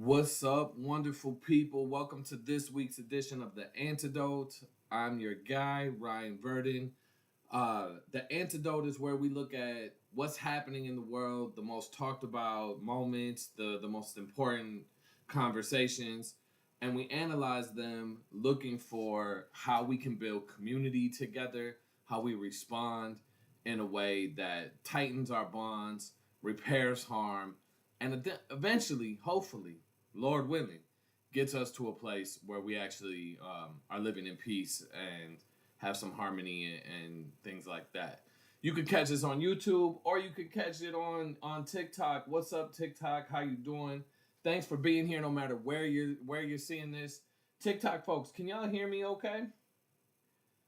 What's up, wonderful people? Welcome to this week's edition of The Antidote. I'm your guy, Ryan Verdon. The Antidote is where we look at what's happening in the world, the most talked about moments, the most important conversations, and we analyze them looking for how we can build community together, how we respond in a way that tightens our bonds, repairs harm, and eventually, hopefully, Lord willing, gets us to a place where we actually are living in peace and have some harmony and things like that. You could catch us on YouTube or you could catch it on TikTok. What's up, TikTok? How you doing? Thanks for being here, no matter where you're seeing this. TikTok folks, can y'all hear me? Okay.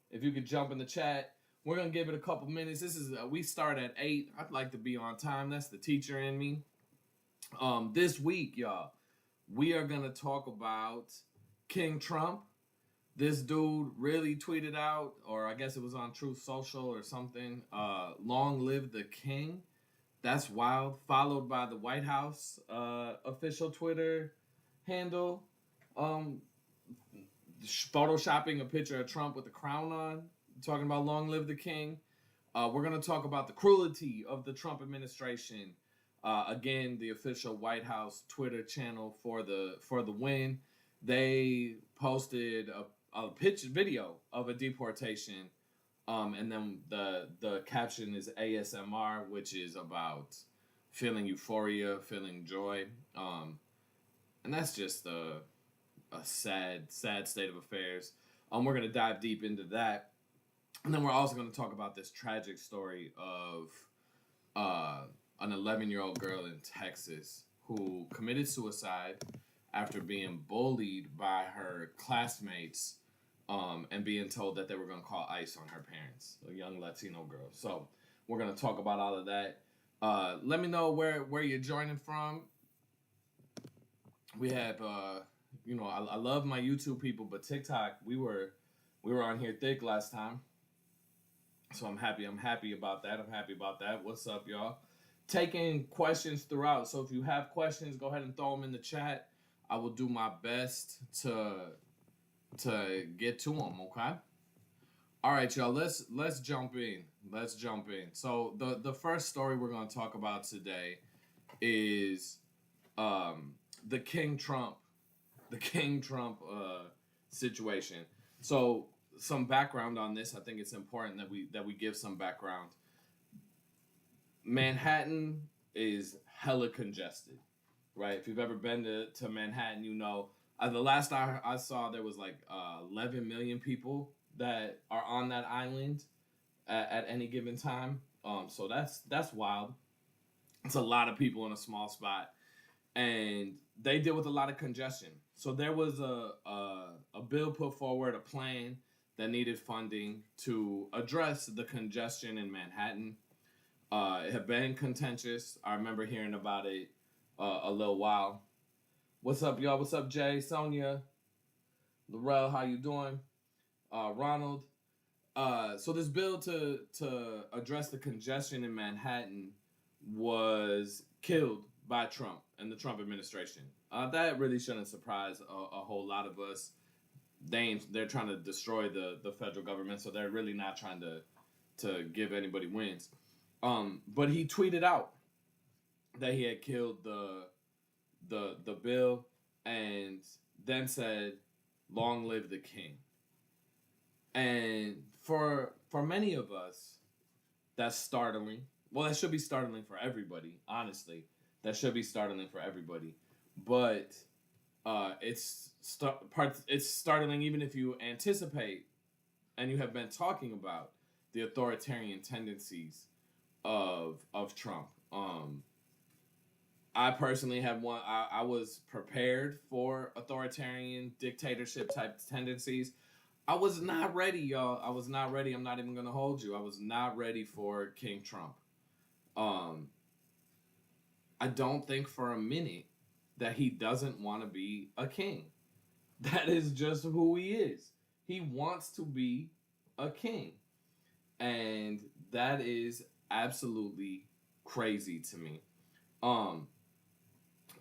If you could jump in the chat, we're gonna give it a couple minutes. This is we start at 8. I'd like to be on time. That's the teacher in me. This week, y'all, we are gonna talk about King Trump. This dude really tweeted out, or I guess it was on Truth Social or something. Long live the king. That's wild. Followed by the White House official Twitter handle, um, photoshopping a picture of Trump with a crown on, talking about long live the king. We're gonna talk about the cruelty of the Trump administration. Again, the official White House Twitter channel for the win. They posted a pitch video of a deportation, and then the caption is ASMR, which is about feeling euphoria, feeling joy, and that's just a sad state of affairs. We're gonna dive deep into that, and then we're also gonna talk about this tragic story of an 11-year-old girl in Texas who committed suicide after being bullied by her classmates, and being told that they were going to call ICE on her parents, a young Latino girl. So we're going to talk about all of that. Let me know where you're joining from. We have, I love my YouTube people, but TikTok, we were on here thick last time. So I'm happy about that. What's up, y'all? Taking questions throughout. So if you have questions, go ahead and throw them in the chat. I will do my best to get to them. Okay. All right, y'all. Let's jump in. So the first story we're going to talk about today is the King Trump situation. So some background on this. I think it's important that we give some background. Manhattan is hella congested, right? If you've ever been to Manhattan, you know. The last I saw, there was like 11 million people that are on that island at any given time. So that's wild. It's a lot of people in a small spot, and they deal with a lot of congestion. So there was a bill put forward, a plan that needed funding to address the congestion in Manhattan. It had been contentious. I remember hearing about it a little while. What's up, y'all? What's up, Jay, Sonia, Laurel? How you doing? Ronald. So this bill to address the congestion in Manhattan was killed by Trump and the Trump administration. That really shouldn't surprise a whole lot of us. They're trying to destroy the federal government, so they're really not trying to give anybody wins. But he tweeted out that he had killed the bill, and then said, "Long live the king." And for many of us, that's startling. Well, that should be startling for everybody. Honestly, that should be startling for everybody. But it's startling even if you anticipate and you have been talking about the authoritarian tendencies of Trump. I personally have one. I was prepared for authoritarian dictatorship type tendencies. I was not ready, y'all. I was not ready. I'm not even gonna hold you. I was not ready for King Trump. I don't think for a minute that he doesn't want to be a king. That is just who he is. He wants to be a king, and that is absolutely crazy to me.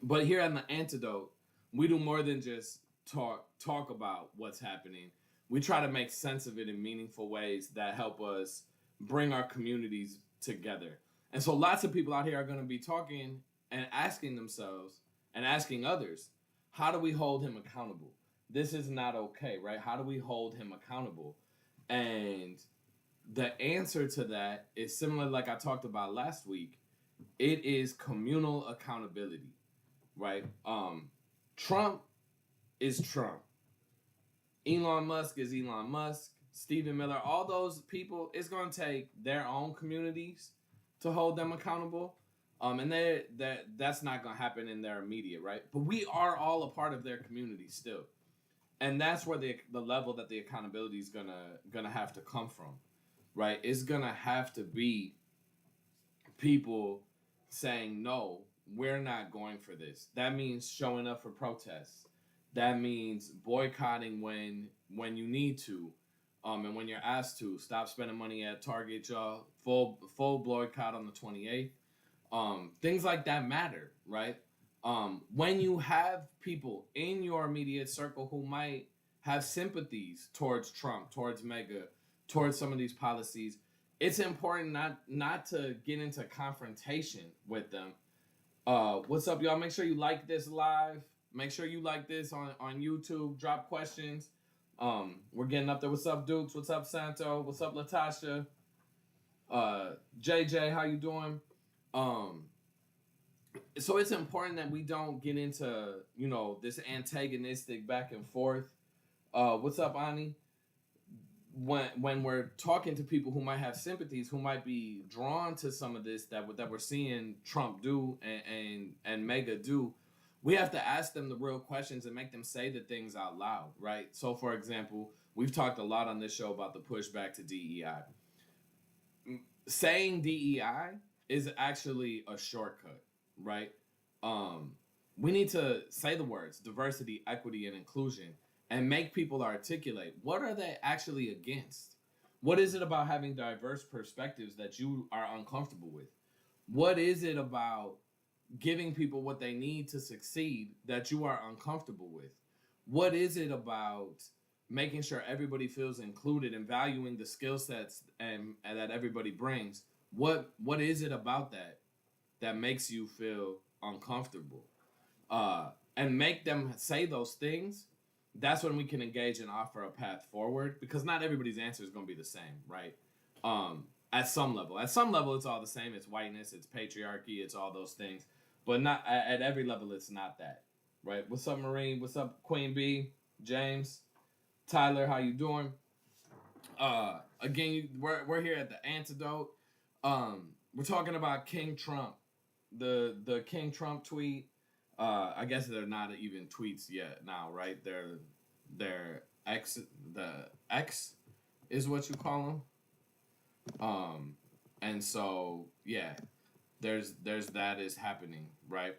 But here on The Antidote, we do more than just talk about what's happening. We try to make sense of it in meaningful ways that help us bring our communities together. And so lots of people out here are going to be talking and asking themselves and asking others, how do we hold him accountable? This is not okay, right? How do we hold him accountable? And the answer to that is similar, like I talked about last week. It is communal accountability, right? Trump is Trump. Elon Musk is Elon Musk. Stephen Miller, all those people, it's going to take their own communities to hold them accountable. And that's not going to happen in their immediate, right? But we are all a part of their community still. And that's where the level that the accountability is gonna have to come from, right? It's gonna have to be people saying, no, we're not going for this. That means showing up for protests. That means boycotting when you need to, and when you're asked to. Stop spending money at Target, y'all. Full boycott on the 28th. Things like that matter, right? When you have people in your immediate circle who might have sympathies towards Trump, towards MAGA, towards some of these policies, it's important not to get into confrontation with them. What's up, y'all? Make sure you like this live. Make sure you like this on YouTube. Drop questions. We're getting up there. What's up, Dukes? What's up, Santo? What's up, Latasha? JJ, how you doing? So it's important that we don't get into, this antagonistic back and forth. What's up, Ani? When we're talking to people who might have sympathies, who might be drawn to some of this that we're seeing Trump do and MAGA do, we have to ask them the real questions and make them say the things out loud, right? So, for example, we've talked a lot on this show about the pushback to DEI. Saying DEI is actually a shortcut, right? We need to say the words diversity, equity, and inclusion and make people articulate what are they actually against. What is it about having diverse perspectives that you are uncomfortable with? What is it about giving people what they need to succeed that you are uncomfortable with? What is it about making sure everybody feels included and valuing the skill sets and that everybody brings? What is it about that makes you feel uncomfortable? And make them say those things. That's when we can engage and offer a path forward, because not everybody's answer is going to be the same, right? At some level, it's all the same. It's whiteness, it's patriarchy, it's all those things, but not at every level. It's not that, right? What's up, Marine? What's up, Queen B? James, Tyler, how you doing? Again, we're here at the Antidote. We're talking about King Trump, the King Trump tweet. I guess they're not even tweets yet now, right? They're X. The X is what you call them. And so yeah, there's that is happening, right?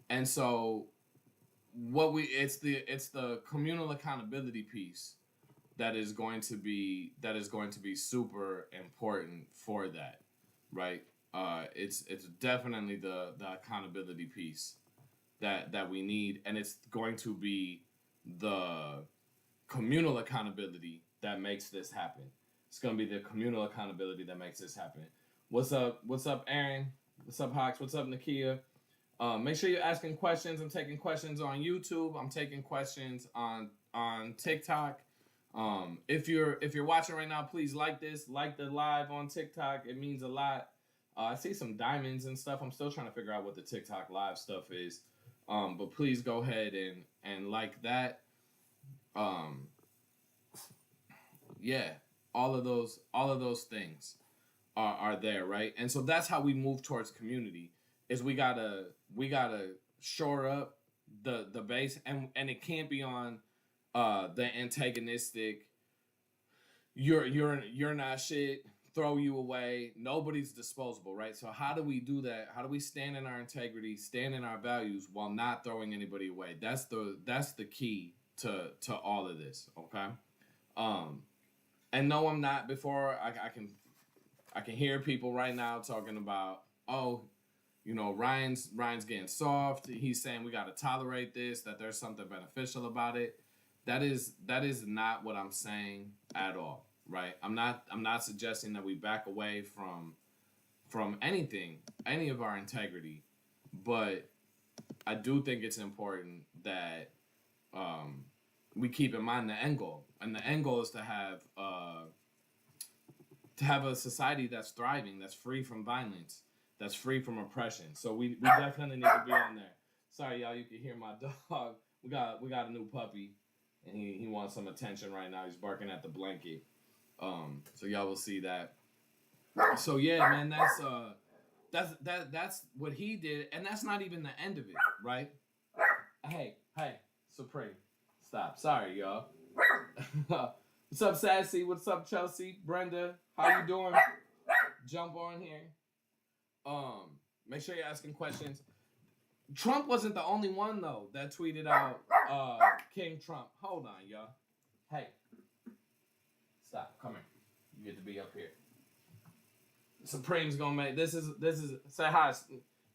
And so it's the communal accountability piece that is going to be super important for that, right? It's definitely the accountability piece that we need, and it's going to be the communal accountability that makes this happen. It's going to be the communal accountability that makes this happen. What's up, Aaron? What's up, Hawks? What's up, Nakia? Make sure you're asking questions. I'm taking questions on YouTube. I'm taking questions on TikTok. If you're watching right now, please like this. Like the live on TikTok. It means a lot. I see some diamonds and stuff. I'm still trying to figure out what the TikTok live stuff is. But please go ahead and like that. Yeah, all of those things are there, right? And so that's how we move towards community. Is we gotta shore up the base, and it can't be on the antagonistic. You're not shit. Throw you away. Nobody's disposable, right? So how do we do that? How do we stand in our integrity, stand in our values while not throwing anybody away? That's the key to all of this, okay? And no, I'm not. Before I can hear people right now talking about, oh, Ryan's getting soft. He's saying we got to tolerate this, that there's something beneficial about it. That is not what I'm saying at all, right? I'm not suggesting that we back away from anything, any of our integrity, but I do think it's important that we keep in mind the end goal, and the end goal is to have a society that's thriving, that's free from violence, that's free from oppression. So we definitely need to be on there. Sorry, y'all, you can hear my dog. We got a new puppy, and he wants some attention right now. He's barking at the blanket. So y'all will see that. So yeah, man, that's what he did, and that's not even the end of it, right? Hey, Supreme, stop. Sorry, y'all. What's up, Sassy? What's up, Chelsea? Brenda, how you doing? Jump on here. Make sure you're asking questions. Trump wasn't the only one though that tweeted out King Trump. Hold on, y'all. Hey, stop. Come here. You get to be up here. Supreme's gonna make this is say hi.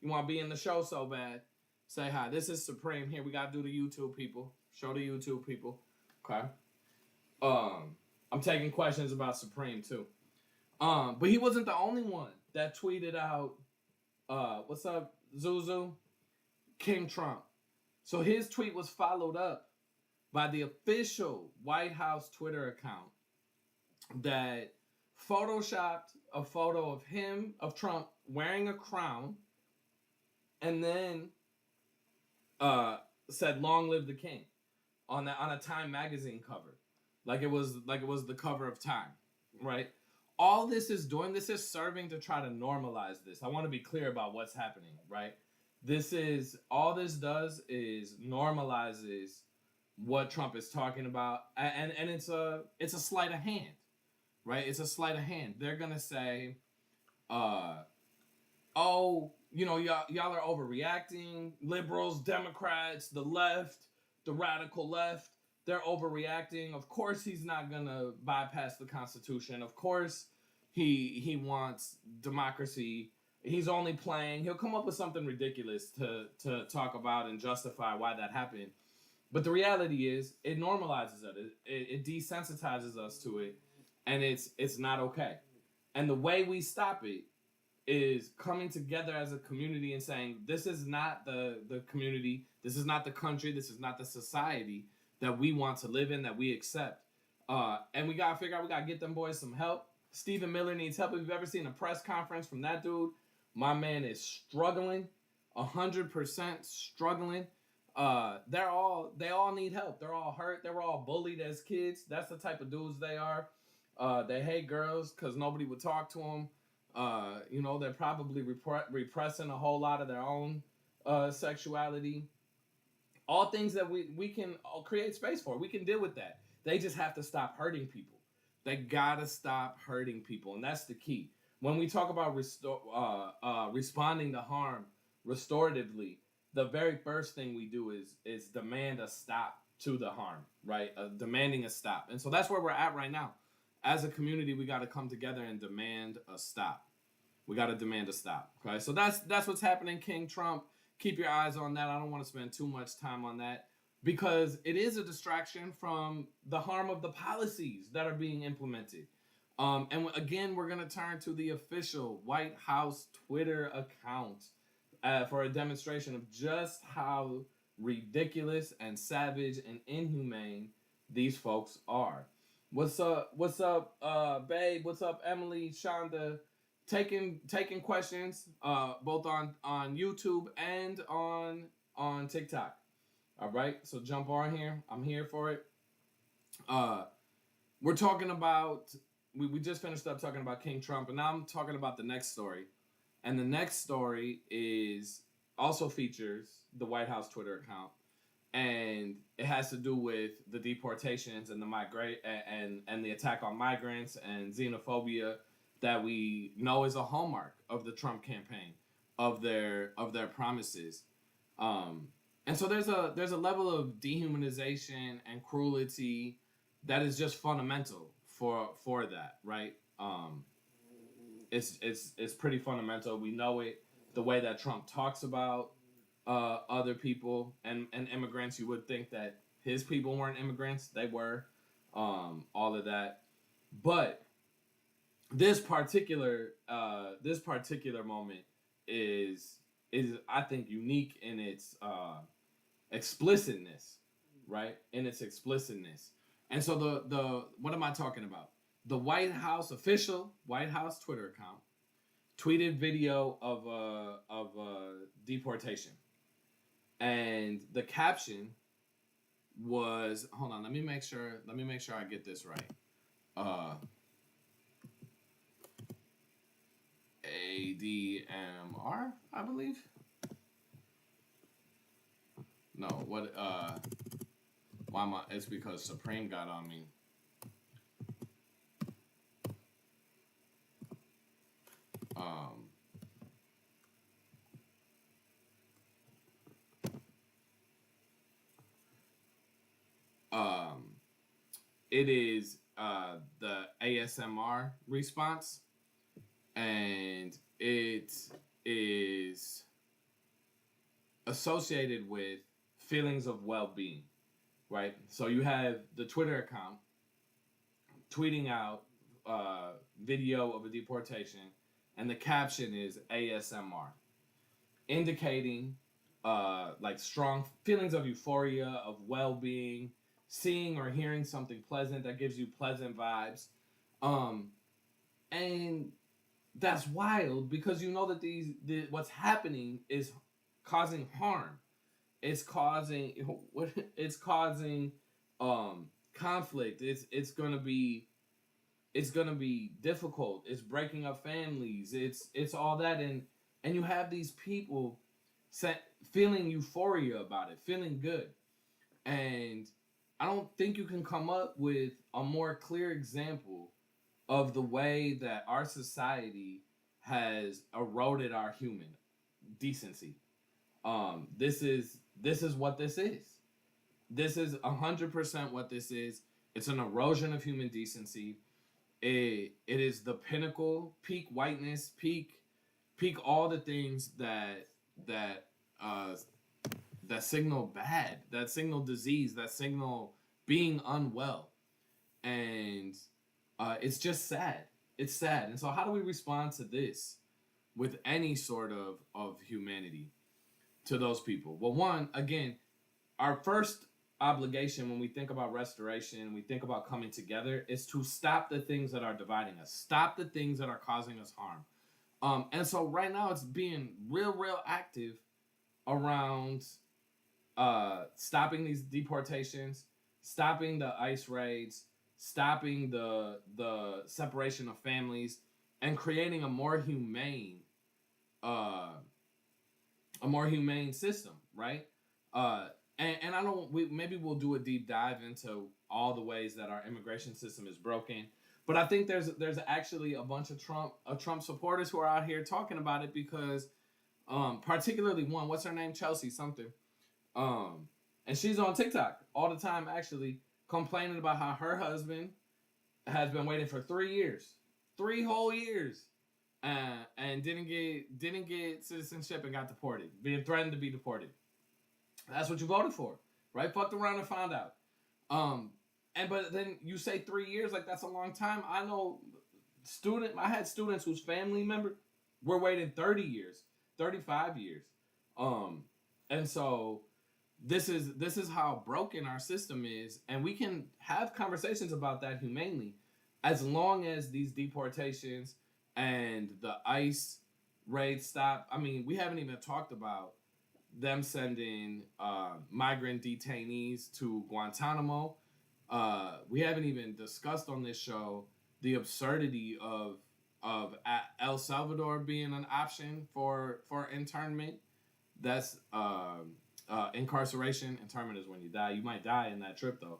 You want to be in the show so bad? Say hi. This is Supreme. Here we gotta do the YouTube people. Show the YouTube people. Okay. I'm taking questions about Supreme too. But he wasn't the only one that tweeted out. What's up, Zuzu? King Trump. So his tweet was followed up by the official White House Twitter account that photoshopped a photo of Trump wearing a crown, and then said "Long live the King" on a Time magazine cover, like it was the cover of Time, right? All this is serving to try to normalize this. I want to be clear about what's happening, right? All this does is normalizes what Trump is talking about, and it's a sleight of hand, right? It's a sleight of hand. They're gonna say, y'all are overreacting. Liberals, Democrats, the left, the radical left, they're overreacting. Of course, he's not gonna bypass the Constitution. Of course, he wants democracy. He's only playing. He'll come up with something ridiculous to talk about and justify why that happened. But the reality is, it normalizes it. It desensitizes us to it, and it's not okay. And the way we stop it is coming together as a community and saying, this is not the community, this is not the country, this is not the society that we want to live in, that we accept. And we gotta figure out, we gotta get them boys some help. Stephen Miller needs help. If you've ever seen a press conference from that dude, my man is struggling, 100% struggling. They all need help. They're all hurt. They were all bullied as kids. That's the type of dudes they are. They hate girls because nobody would talk to them. They're probably repressing a whole lot of their own sexuality. All things that we can create space for. We can deal with that. They just have to stop hurting people. They gotta stop hurting people, and that's the key. When we talk about responding to harm restoratively, the very first thing we do is demand a stop to the harm, right? Demanding a stop. And so that's where we're at right now. As a community, we got to come together and demand a stop. We got to demand a stop, okay? So that's what's happening, King Trump. Keep your eyes on that. I don't want to spend too much time on that because it is a distraction from the harm of the policies that are being implemented. And again, we're going to turn to the official White House Twitter account for a demonstration of just how ridiculous and savage and inhumane these folks are. What's up, babe? What's up, Emily, Shonda? Taking questions both on YouTube and on TikTok. All right, so jump on here. I'm here for it. We're talking about... We just finished up talking about King Trump, and now I'm talking about the next story. And the next story also features the White House Twitter account, and it has to do with the deportations and and the attack on migrants and xenophobia that we know is a hallmark of the Trump campaign, of their promises. And so there's a level of dehumanization and cruelty that is just fundamental for that, right? It's pretty fundamental. We know it. the way that Trump talks about other people and immigrants. You would think that his people weren't immigrants. They were. All of that. But this particular moment is I think unique in its explicitness, right? In its explicitness. And so the what am I talking about? The White House official White House Twitter account tweeted video of deportation, and the caption was, hold on, let me make sure I get this right. ADMR, I believe. No, what why am I, it's because Supreme got on me. Um um it is the ASMR response, and it is associated with feelings of well-being, right? So you have the Twitter account tweeting out video of a deportation, and the caption is ASMR, indicating like strong feelings of euphoria, of well-being, seeing or hearing something pleasant that gives you pleasant vibes. And that's wild, because you know that what's happening is causing harm. It's causing conflict. It's gonna be difficult. It's breaking up families. It's all that, and you have these people feeling euphoria about it, feeling good. And I don't think you can come up with a more clear example of the way that our society has eroded our human decency. This is what this is. This is 100% what this is. It's an erosion of human decency. It is the pinnacle, peak whiteness, peak all the things that uh, that signal bad, that signal disease, that signal being unwell, and it's just sad. It's sad. And so, how do we respond to this with any sort of humanity to those people? Well, one, again, our first obligation when we think about restoration, we think about coming together, is to stop the things that are dividing us, stop the things that are causing us harm. And so right now it's being real active around stopping these deportations, stopping the ICE raids, stopping the separation of families, and creating a more humane system, right? And I don't. Maybe we'll do a deep dive into all the ways that our immigration system is broken. But I think there's actually a bunch of Trump supporters who are out here talking about it, because particularly one, what's her name, Chelsea something, and she's on TikTok all the time, actually complaining about how her husband has been waiting for 3 years, 3 whole years, and didn't get citizenship and got deported, being threatened to be deported. That's what you voted for, right? Fucked around and found out. But then you say 3 years, like that's a long time. I know I had students whose family member were waiting 30 years, 35 years. And so this is how broken our system is, and we can have conversations about that humanely, as long as these deportations and the ICE raids stop. I mean, we haven't even talked about them sending migrant detainees to Guantanamo. We haven't even discussed on this show the absurdity of El Salvador being an option for internment. That's incarceration. Internment is when you die. You might die in that trip, though.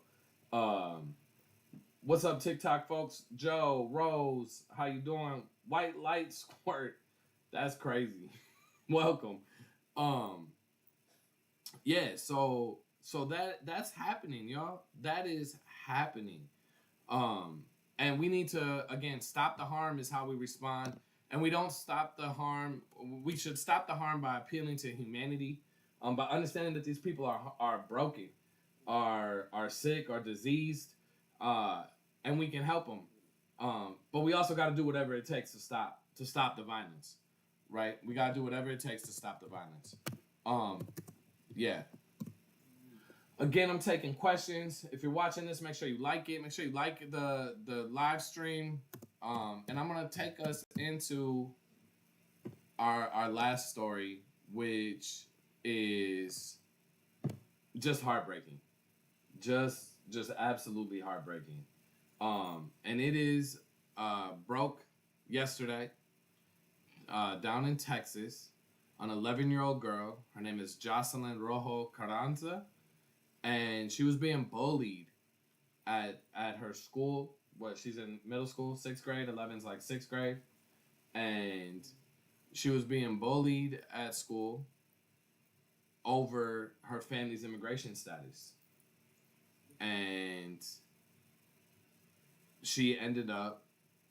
What's up, TikTok folks? Joe, Rose, how you doing? White light squirt. That's crazy. Welcome. Yeah, so that's happening, y'all. That is happening. And we need to, again, stop the harm is how we respond. and we don't stop the harm. We should stop the harm by appealing to humanity, by understanding that these people are broken, are sick, are diseased, uh, and we can help them. But we also got to do whatever it takes to stop the violence, right? We got to do whatever it takes to stop the violence. Yeah. Again, I'm taking questions. If you're watching this, make sure you like it. Make sure you like the live stream. And I'm gonna take us into our last story, which is just heartbreaking, just absolutely heartbreaking. And it is broke yesterday down in Texas. An 11-year-old girl. Her name is Jocelyn Rojo Carranza, and she was being bullied at her school. What, she's in middle school, 6th grade. 11's like 6th grade, and she was being bullied at school over her family's immigration status, and she ended up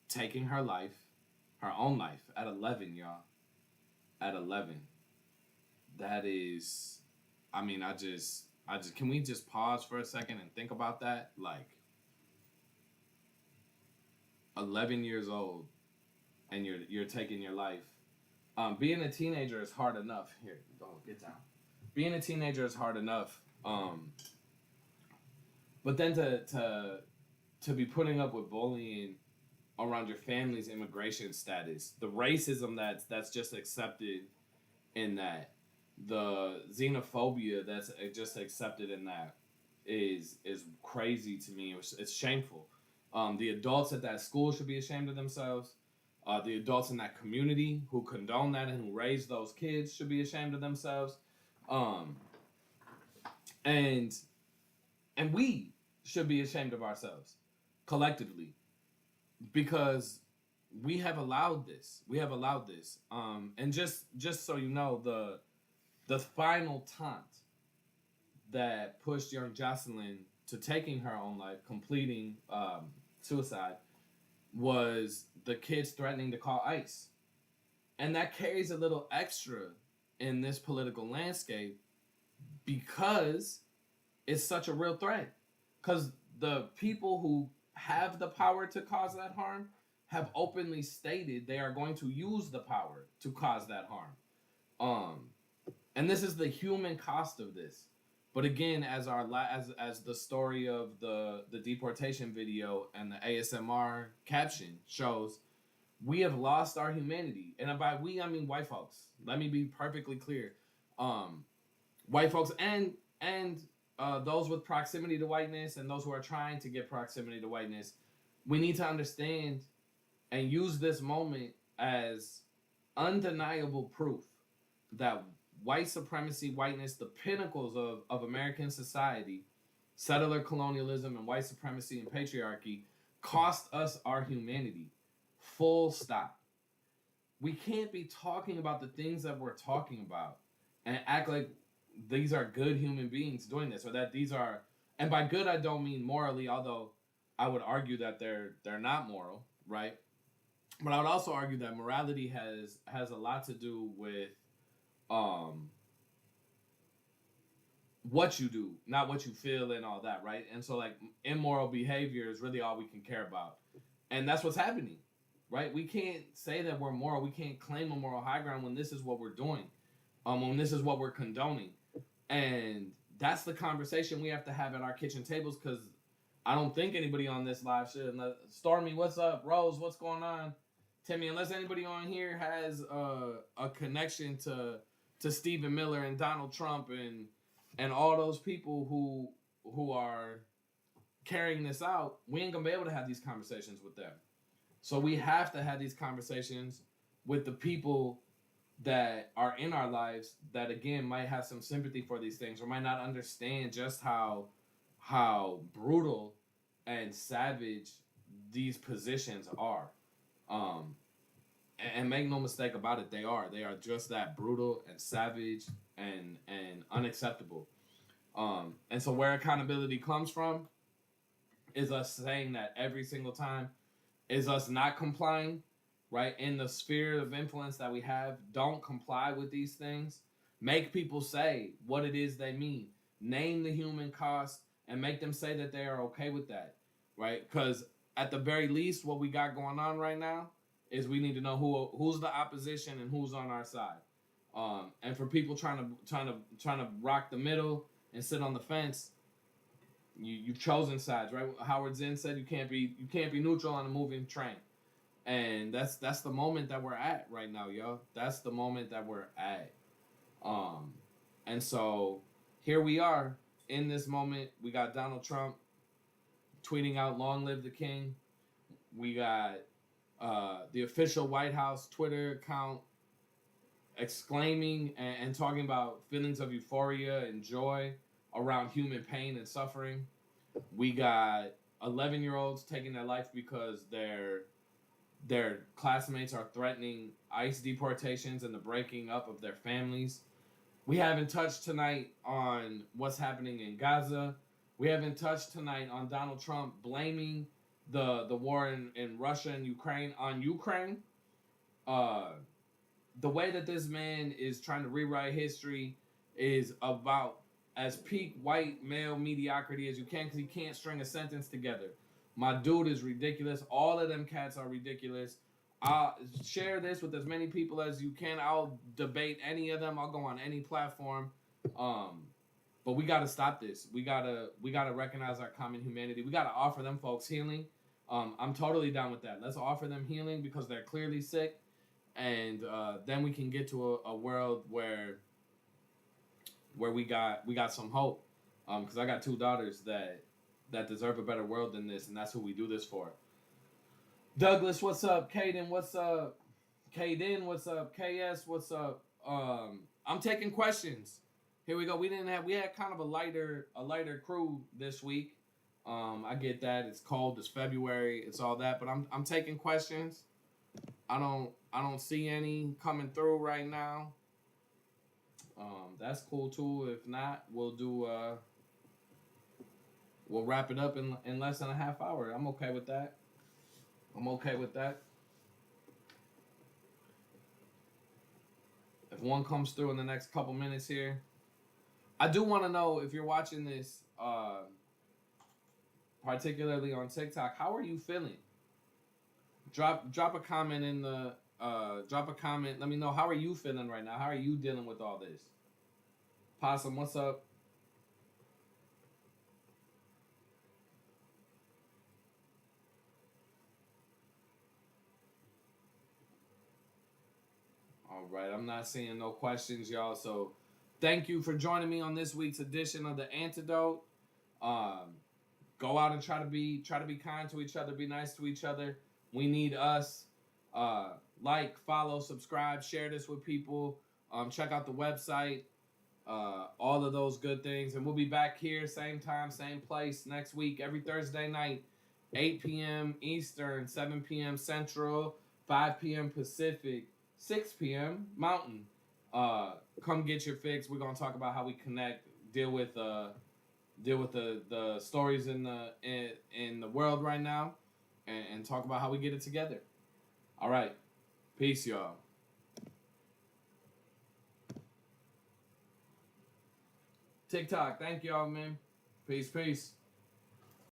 taking her life, her own life, at 11, y'all. At 11. That is, I mean, I just, can we just pause for a second and think about that? Like, 11 years old, and you're taking your life. Being a teenager is hard enough. Here, don't get down. Being a teenager is hard enough. But then to be putting up with bullying around your family's immigration status, the racism that's just accepted in that, the xenophobia that's just accepted in that is crazy to me. It's shameful. The adults at that school should be ashamed of themselves. The adults in that community who condone that and who raise those kids should be ashamed of themselves. And we should be ashamed of ourselves collectively, because we have allowed this. And just so you know, the final taunt that pushed young Jocelyn to taking her own life, completing suicide, was the kids threatening to call ICE. And that carries a little extra in this political landscape because it's such a real threat. Because the people who have the power to cause that harm have openly stated they are going to use the power to cause that harm. And this is the human cost of this. But again, as the story of the deportation video and the ASMR caption shows, we have lost our humanity. And by we, I mean white folks. Let me be perfectly clear. White folks and those with proximity to whiteness and those who are trying to get proximity to whiteness, we need to understand and use this moment as undeniable proof that white supremacy, whiteness, the pinnacles of American society, settler colonialism and white supremacy and patriarchy, cost us our humanity. Full stop. We can't be talking about the things that we're talking about and act like these are good human beings doing this, or that these are, and by good I don't mean morally, although I would argue that they're not moral, right? But I would also argue that morality has a lot to do with what you do, not what you feel and all that, right? And so like immoral behavior is really all we can care about. And that's what's happening, right? We can't say that we're moral. We can't claim a moral high ground when this is what we're doing, when this is what we're condoning. And that's the conversation we have to have at our kitchen tables, because I don't think anybody on this live should. Stormy, what's up? Rose, what's going on? Timmy, unless anybody on here has a connection to Stephen Miller and Donald Trump and all those people who are carrying this out, we ain't gonna be able to have these conversations with them. So we have to have these conversations with the people that are in our lives that, again, might have some sympathy for these things or might not understand just how brutal and savage these positions are. And make no mistake about it, they are just that brutal and savage and unacceptable. And so where accountability comes from is us saying that every single time, is us not complying right? In the sphere of influence that we have, don't comply with these things. Make people say what it is they mean. Name the human cost and make them say that they are okay with that, right? Because at the very least, what we got going on right now is we need to know who's the opposition and who's on our side. And for people trying to rock the middle and sit on the fence, you've chosen sides, right? Howard Zinn said you can't be neutral on a moving train, and that's the moment that we're at right now, yo. That's the moment that we're at. And so here we are in this moment. We got Donald Trump tweeting out "Long live the King." We got the official White House Twitter account exclaiming and talking about feelings of euphoria and joy around human pain and suffering. We got 11-year-olds taking their life because their classmates are threatening ICE deportations and the breaking up of their families. We haven't touched tonight on what's happening in Gaza. We haven't touched tonight on Donald Trump blaming the war in Russia and Ukraine on Ukraine. The way that this man is trying to rewrite history is about as peak white male mediocrity as you can, because he can't string a sentence together. My dude is ridiculous. All of them cats are ridiculous. I'll share this with as many people as you can. I'll debate any of them. I'll go on any platform. But we gotta stop this. We gotta recognize our common humanity. We gotta offer them folks healing. I'm totally down with that. Let's offer them healing because they're clearly sick, and then we can get to a world where we got some hope. Because I got 2 daughters that deserve a better world than this, and that's who we do this for. Douglas, what's up? Caden, what's up? Caden, what's up? KS, what's up? I'm taking questions. Here we go. We had kind of a lighter crew this week. I get that. It's cold, it's February, it's all that, but I'm taking questions. I don't see any coming through right now. That's cool too. If not, we'll wrap it up in less than a half hour. I'm okay with that. If one comes through in the next couple minutes here, I do want to know if you're watching this, particularly on TikTok, how are you feeling? Drop a comment in the drop a comment. Let me know, how are you feeling right now? How are you dealing with all this? Possum, what's up? All right, I'm not seeing no questions, y'all. So thank you for joining me on this week's edition of The Antidote. Go out and try to be kind to each other, be nice to each other. We need us. Like, follow, subscribe, share this with people. Check out the website. All of those good things. And we'll be back here, same time, same place, next week, every Thursday night, 8 p.m. Eastern, 7 p.m. Central, 5 p.m. Pacific, 6 p.m. Mountain. Come get your fix. We're going to talk about how we connect, deal with the stories in the world right now, and talk about how we get it together. All right. Peace, y'all. TikTok, thank y'all, man. Peace.